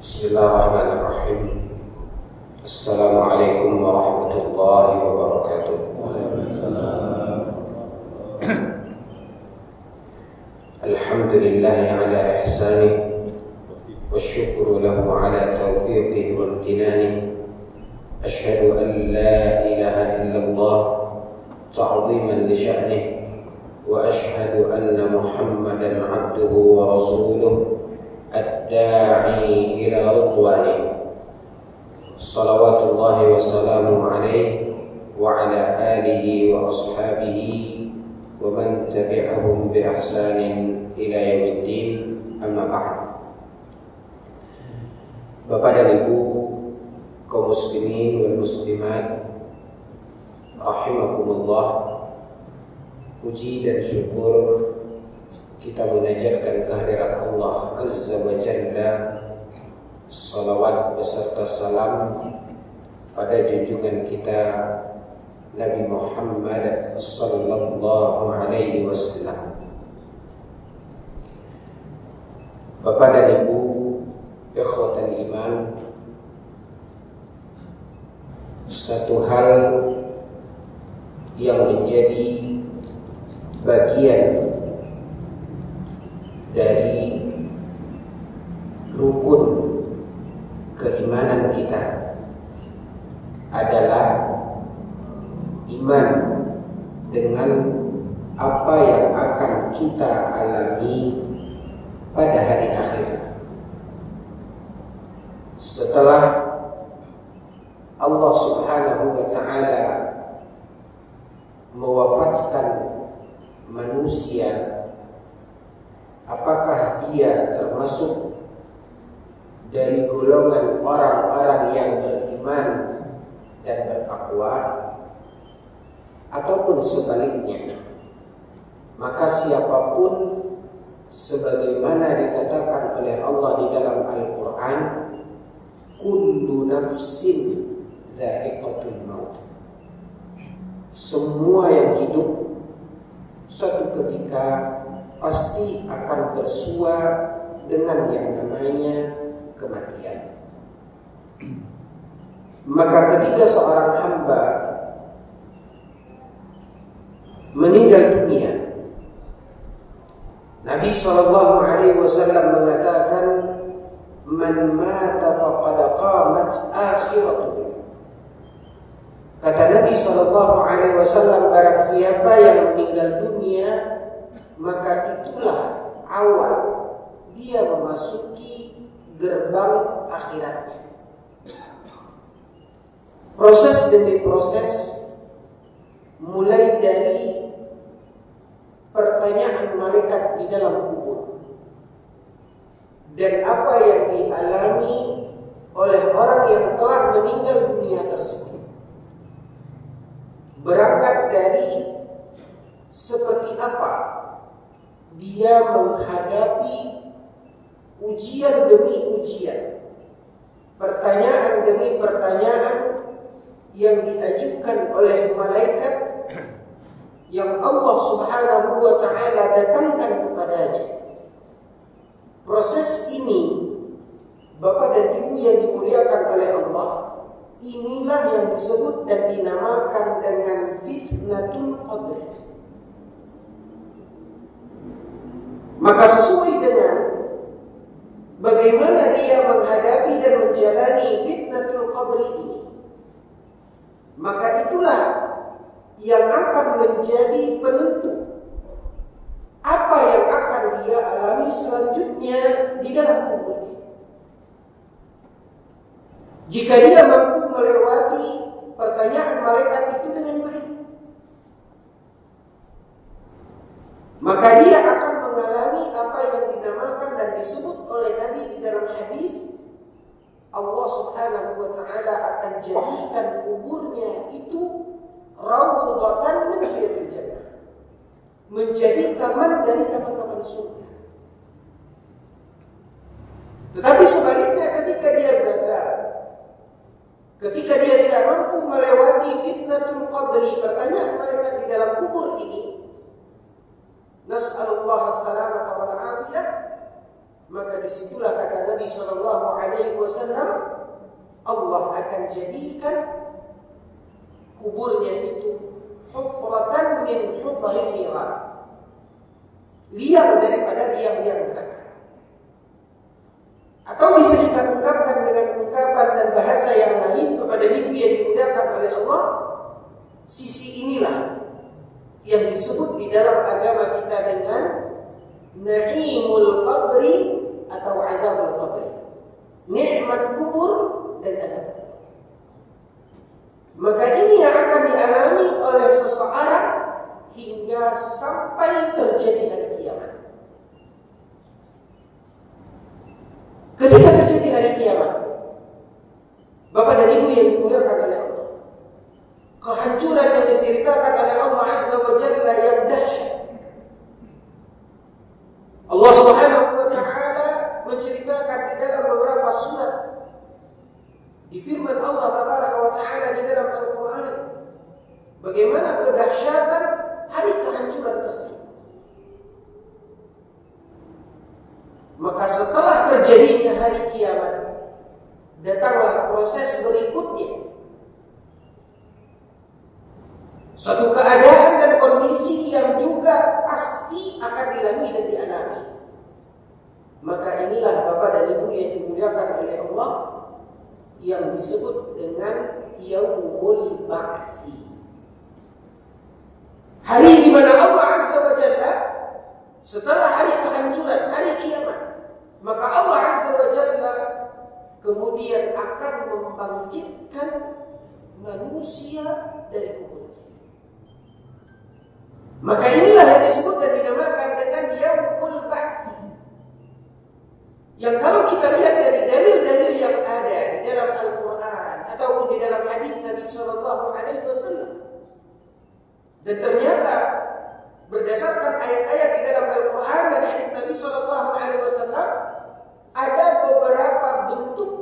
Bismillahirrahmanirrahim. Assalamualaikum warahmatullahi wabarakatuh. Alhamdulillahi ala ihsanih wa syukru lahu ala taufiqih wa imtinanih. Ashhadu an la ilaha illallah ta'ziman li sya'nih wa ashhadu anna Muhammadan abduhu wa rasuluh ad-da'i ila ridwanih. Salawatullahi wa salamu alaihi wa ala alihi wa ashabihi wa man tabi'ahum bi ihsanin ila yaumiddin, amma ba'd. Bapak dan Ibu kaum muslimin wal muslimat rahimakumullah, puji dan syukur kita menajatkan kehadirat Allah Azza wa Jalla, salawat beserta salam pada junjungan kita Nabi Muhammad sallallahu alaihi wasallam. Bapak dan Ibu ikhwatal iman, satu hal yang menjadi bagian dari rukun keimanan kita adalah iman dengan apa yang akan kita alami pada hari akhir. Setelah Allah Subhanahu wa ta'ala mewafatkan manusia, apakah dia termasuk dari golongan orang-orang yang beriman dan bertakwa, ataupun sebaliknya? Maka siapapun, sebagaimana dikatakan oleh Allah di dalam Al-Quran, kullu nafsin dha'iqatul maut, semua yang hidup suatu ketika pasti akan bersua dengan yang namanya kematian. Maka ketika seorang hamba meninggal dunia, Nabi SAW mengatakan, man mata faqad qamat akhiratuhu. Kata Nabi SAW, barang siapa yang meninggal dunia, maka itulah awal dia memasuki gerbang akhiratnya. Proses demi proses, mulai dari pertanyaan malaikat di dalam kubur dan apa yang dialami oleh orang yang telah meninggal dunia tersebut, berangkat dari seperti apa dia menghadapi ujian demi ujian, pertanyaan demi pertanyaan yang diajukan oleh malaikat yang Allah Subhanahu wa ta'ala datangkan kepadanya. Proses ini, Bapak dan Ibu yang dimuliakan oleh Allah, inilah yang disebut dan dinamakan dengan fitnatul qabr. Maka sesuai dengan bagaimana dia menghadapi dan menjalani fitnatul qabr ini, maka itulah yang akan menjadi penentu apa yang akan dia alami selanjutnya di dalam kuburnya. Jika dia mampu melewati pertanyaan malaikat itu dengan baik, maka dia akan mengalami apa yang dinamakan dan disebut oleh Nabi di dalam hadis, Allah Subhanahu wa ta'ala akan jadikan kuburnya itu raudhatan min riyadil jannah, menjadi taman dari taman-taman surga. Tetapi sebaliknya, ketika dia gagal, ketika dia tidak mampu melewati fitnatul qabri, pertanyaan malaikat di dalam kubur ini, nas'alullah as-salamata wal afiyah, maka disitulah kata Nabi sallallahu alaihi wasallam, Allah akan jadikan kuburnya itu hufratan min hufaril niran, liang daripada liang-liang neraka. Atau bisa kita ungkapkan dengan ungkapan dan bahasa yang lain kepada ibu yang dimuliakan oleh Allah, sisi inilah yang disebut di dalam agama kita dengan na'imul qabri atau azabul qabri, nikmat kubur dan azab kubur. Maka ini yang akan dialami oleh seseorang hingga sampai terjadi hari kiamat. Ketika terjadi hari kiamat, Bapak dan Ibu yang dimuliakan oleh Allah, kehancuran yang diceritakan oleh Allah Azza wa Jalla yang dahsyat. Allah Subhanahu wa Ta'ala menceritakan di dalam beberapa surat, di firman Allah Tabaraka wa Ta'ala di dalam Al-Quran, bagaimana kedahsyatan hari kehancuran tersebut. Maka setelah terjadinya hari kiamat, datanglah proses berikutnya. Suatu keadaan dan kondisi yang juga pasti akan dilalui dan dialami. Maka inilah Bapak dan Ibu yang dimuliakan oleh Allah, yang disebut dengan Yaumul Ba'thi. Hari di mana Allah Azza wa Jalla setelah hari kehancuran, hari kiamat, maka Allah Azza wa Jalla kemudian akan membangkitkan manusia dari kuburnya. Maka inilah yang disebut dan dinamakan dengan Yaumul Ba'thi. Yang kalau kita lihat dari dalil-dalil yang ada di dalam Al-Quran ataupun di dalam hadis Nabi Sallallahu Alaihi Wasallam, dan ternyata berdasarkan ayat-ayat di dalam Al-Quran dan hadis Nabi Sallallahu Alaihi Wasallam, ada beberapa bentuk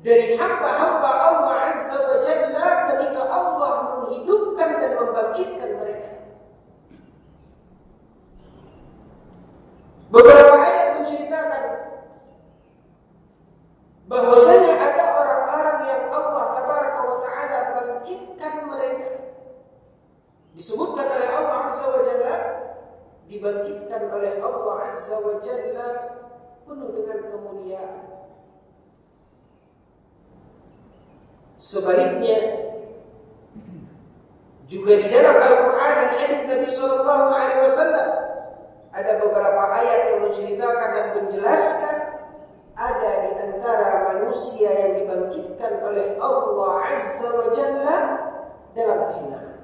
dari hamba-hamba Allah Azza wa Jalla ketika Allah menghidupkan dan membangkitkan mereka. Beberapa ayat menceritakan bahwasanya ada orang-orang yang Allah Tabaraka wa Ta'ala bangkitkan mereka. Disebutkan oleh Allah Azza wa Jalla, dibangkitkan oleh Allah Azza wa Jalla penuh dengan kemuliaan. Sebaliknya juga di dalam Al-Quran dan hadis Nabi Sallallahu Alaihi Wasallam ada beberapa ayat yang menceritakan dan menjelaskan ada di antara manusia yang dibangkitkan oleh Allah Azza wa Jalla dalam kehinaan.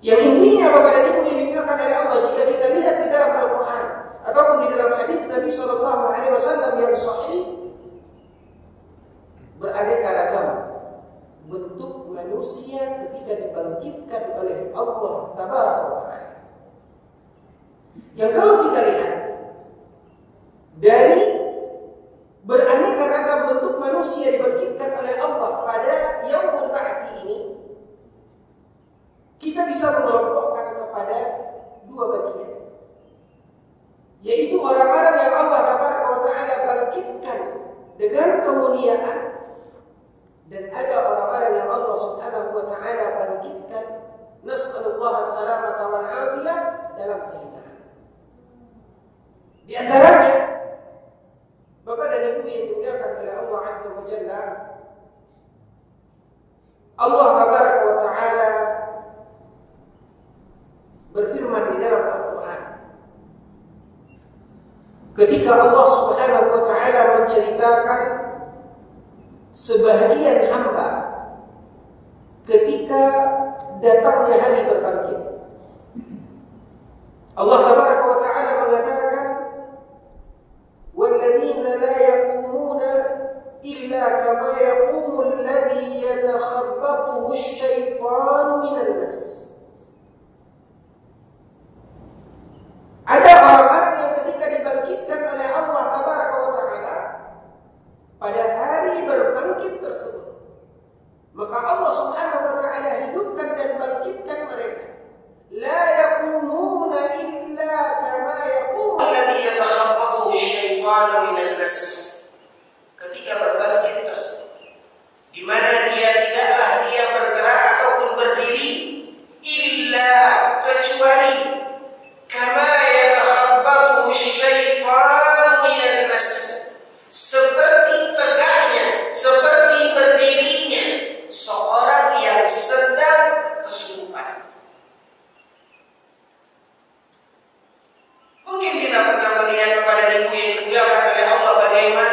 Yang intinya Bapak dan Ibu yang dimuliakan oleh Allah, jika kita lihat di dalam Al-Quran ataupun di dalam hadis Nabi Sallallahu Alaihi Wasallam yang sahih, beraneka ragam bentuk manusia ketika dibangkitkan oleh Allah Tabaraka wa Ta'ala. Yang kalau kita lihat dari beraneka ragam bentuk manusia dibangkitkan oleh Allah pada Yaumul Ba'thi ini, kita bisa mengelompokkan kepada dua bagian, yaitu orang-orang yang Allah Tabaraka wa Ta'ala bangkitkan dengan kemuliaan, dan ada orang-orang yang Allah Subhanahu wa Ta'ala bangkitkan, nas'alullah as-salamata wal afiyah, dalam kehinaan. Di antaranya Bapak dan Ibu yang dimuliakan oleh Allah Azza wa Jalla, Allah Tabaraka wa Ta'ala berfirman di dalam Al-Quran ketika Allah Subhanahu wa Ta'ala menceritakan sebahagian hamba ketika datangnya hari berbangkit. Allah Tabaraka wa Ta'ala mengatakan, walladzina la yaqumuna illa kama yaqumu alladhi yatakhabbathu asy-syaitanu minal mas. Ada orang-orang yang ketika dibangkitkan oleh Allah Tabaraka wa Ta'ala pada hari berbangkit tersebut, maka Allah Subhanahu wa Ta'ala hidupkan dan bangkitkan mereka. La yaqumuna illa syaitanu minal mas, ketika berbangkit tersebut, di mana tidaklah dia bergerak ataupun berdiri illa kecuali kama yatakhabbatuhu syaitanu minal mas, seperti tegaknya, seperti berdirinya seorang yang sedang kesurupan. Mungkin kita pernah melihat kepada ibu yang dimuliakan oleh Allah bagaimana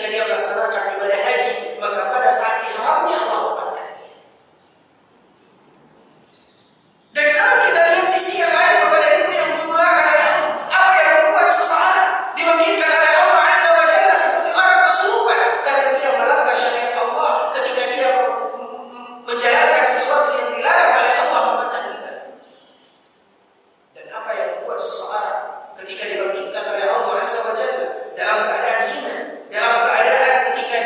ketika dia melaksanakan ibadah haji, maka pada saat ihramnya Allah wafatkan dia. Dan kalau kita lihat sisi yang lain kepada ilmu yang dimulakan oleh Allah, apa yang membuat seseorang dibangkitkan oleh Allah Azza wa Jalla seperti orang kesurupan karena dia melanggar syariat Allah ketika dia menjalankan sesuatu yang dilarang oleh Allah memakan riba. Dan apa yang membuat seseorang ketika dibangkitkan oleh Allah Azza wa Jalla dalam keadaan hina, dalam keadaan ketika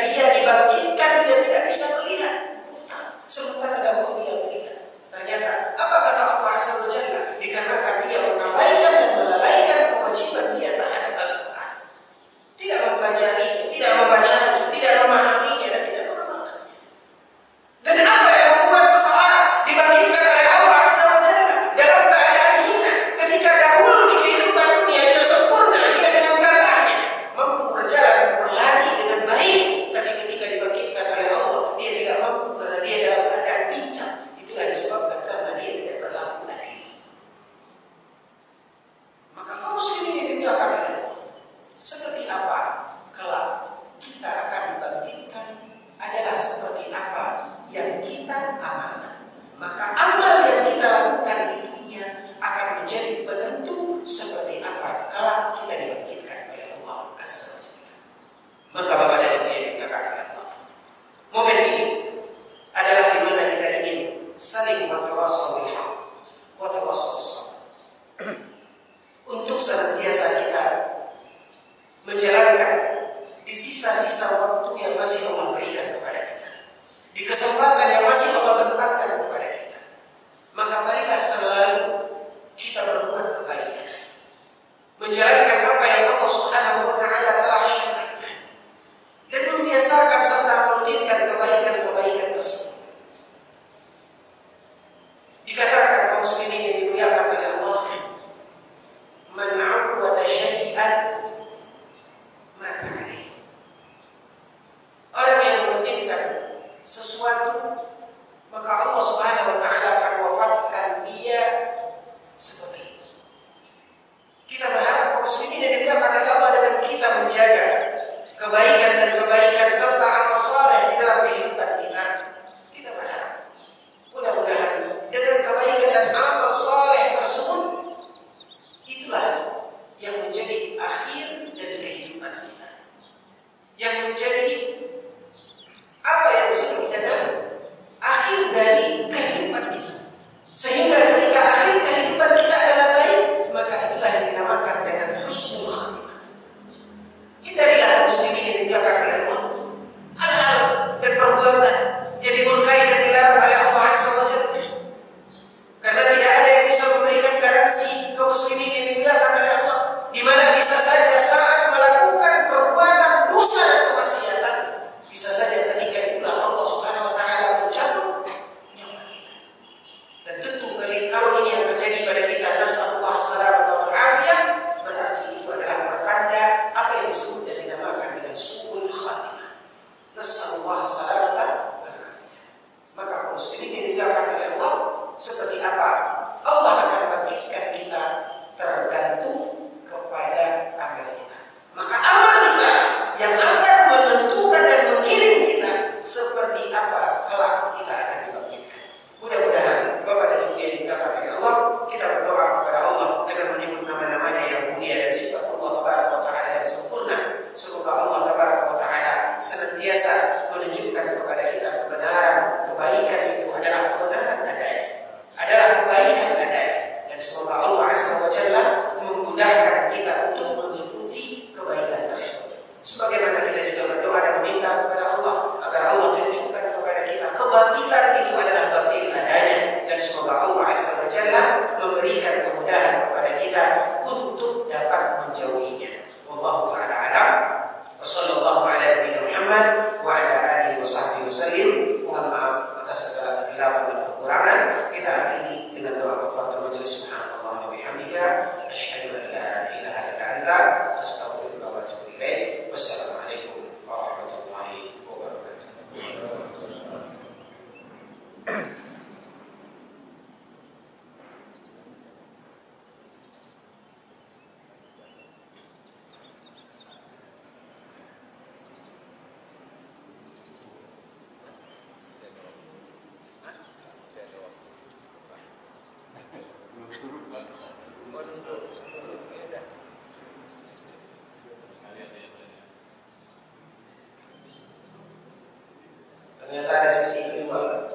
Ternyata ada sisi kedua.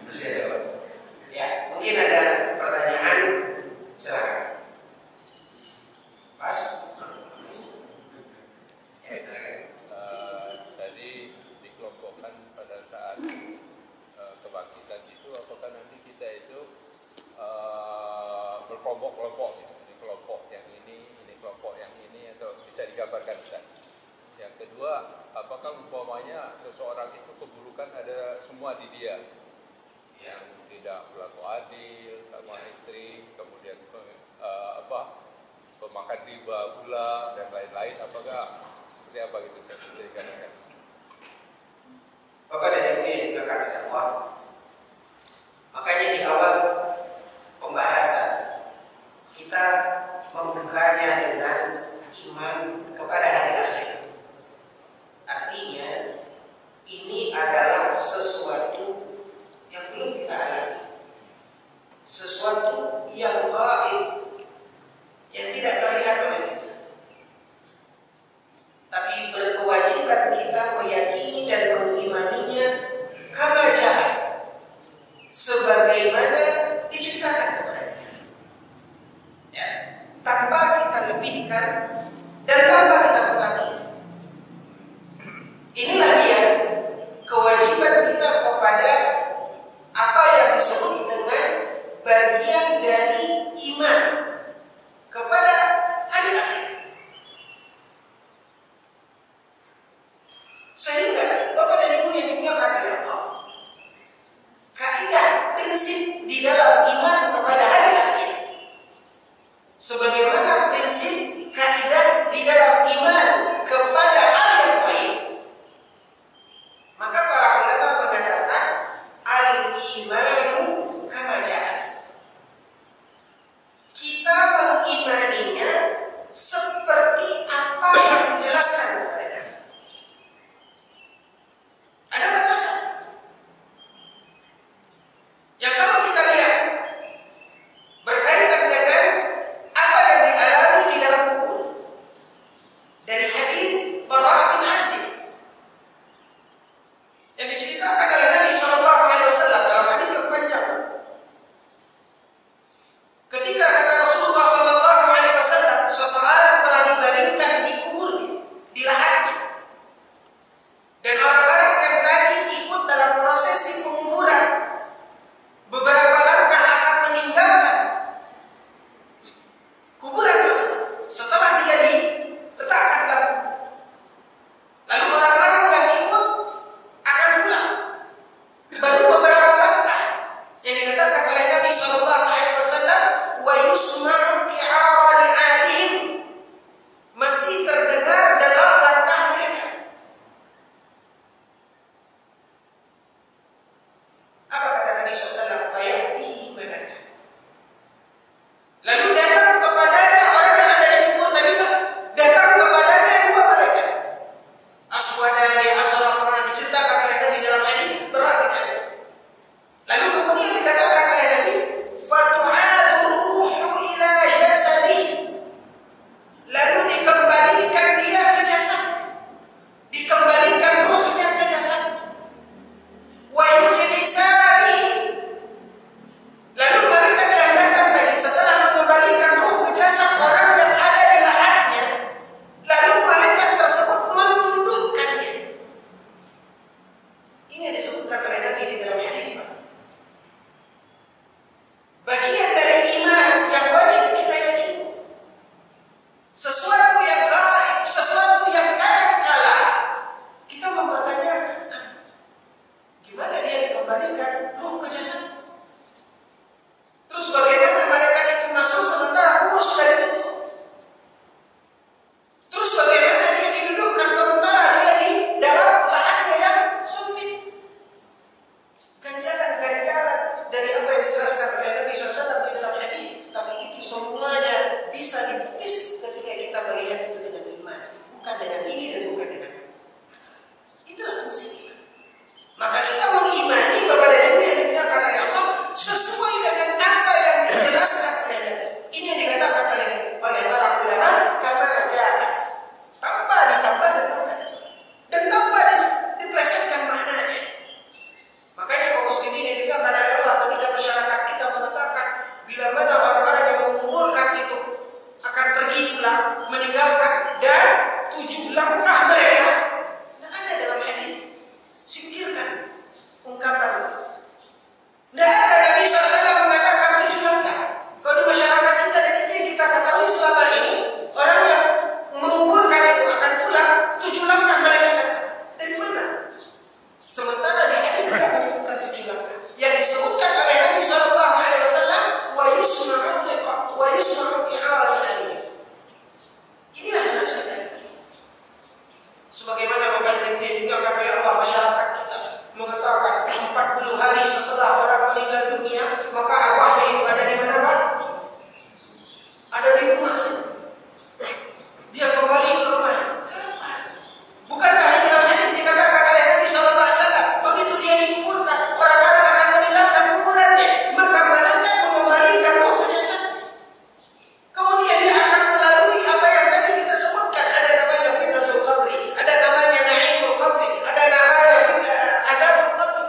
Masih ada Pak? Ya, mungkin ada pertanyaan, silakan. Pas? Ya, silakan. Tadi dikelompokkan pada saat kebangkitan itu, apakah nanti kita itu berkelompok-kelompok, gitu. Ini kelompok yang ini kelompok yang ini, atau bisa digambarkan Ustaz? Yang kedua, apakah umpamanya seseorang itu keburukan ada semua di dia, yang tidak berlaku adil sama istri, kemudian pemakan riba, gula dan lain-lain, apakah seperti apa gitu saya bisa dikatakan? Bapak dan Ibu yang dimuliakan oleh Allah, makanya di awal pembahasan kita membukanya dengan iman kepada hari akhir. Artinya ini adalah sesuatu yang belum kita alami, sesuatu yang gaib, yang tidak terlihat oleh kita, tapi berkewajiban kita meyakini dan mengimaninya kama ja'at, sebagaimana diciptakan kepada kita, ya, tanpa kita lebihkan dan tanpa kita kurangi. Inilah dia kewajiban kita kepada apa yang disebut dengan bagian dari iman kepada hari akhir. Sehingga Bapak dan Ibu yang dimuliakan oleh Allah, kaidah prinsip di dalam iman kepada hari akhir, sebagaimana prinsip kaidah di dalam iman kepada hal yang baik, maka para ulama mengatakan al-imanu kama ja'at. Kita mengimaninya seperti apa yang dijelaskan kepada kami. diingatkan oleh Allah masyarakat kita mengatakan 40 hari setelah orang meninggal dunia maka arwahnya itu ada di mana Pak? Ada di rumah. Dia kembali ke rumah. Bukankah di dalam hadis dikatakan oleh Nabi sallallahu alaihi wasallam begitu dia dikuburkan orang-orang akan meninggalkan kuburannya maka malaikat mengembalikan roh ke jasad. Kemudian dia akan melalui apa yang tadi kita sebutkan, ada namanya fitnatul qabri, ada namanya na'imul qabri, ada namanya adabul qabri.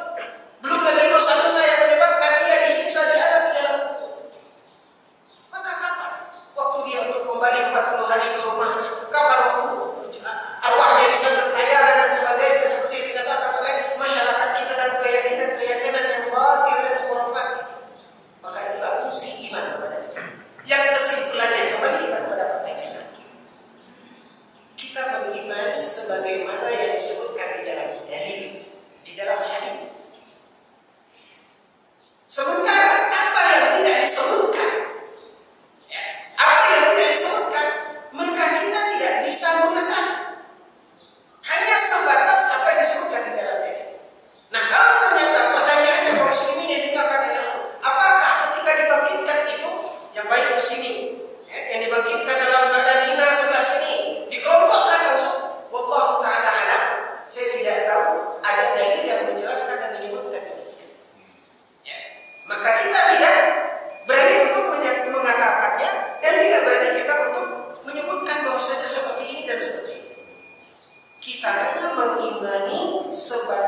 Belum lagi dosa-dosa yang menyebabkan dia disiksa di alam di dalam kubur. Maka kapan waktu dia untuk kembali 40 hari ke rumahnya? Kapan waktu arwahnya disandung ayahan dan sebagainya seperti yang dikatakan oleh masyarakat kita dan keyakinan yang batil dan khurafat? Maka itulah fungsi iman kepada kita. Yang kesimpulannya kembali kita kepada pertanyaan. Kita mengimani sebagaimana yang disebutkan di dalam dalil, di dalam hadis. Sementara apa yang tidak disebutkan, apa yang tidak disebutkan, maka kita tidak bisa mengetahui. Hanya sebatas apa yang disebutkan di dalam dalil. Nah, kalau ternyata pertanyaannya kaum muslimin yang dikatakan adalah apakah ketika dibangkitkan itu yang baik ke sini, yang dibangkitkan dalam keadaan hina sebelah sini, dikelompokkan langsung. Wallahu ta'ala alam. Saya tidak tahu ada dalil yang menjelaskan dan menyebutkan demikian. Ya. Maka kita tidak berani untuk mengatakannya dan tidak berani kita untuk menyebutkan bahwasanya seperti ini dan seperti itu. Kita hanya mengimani sebagai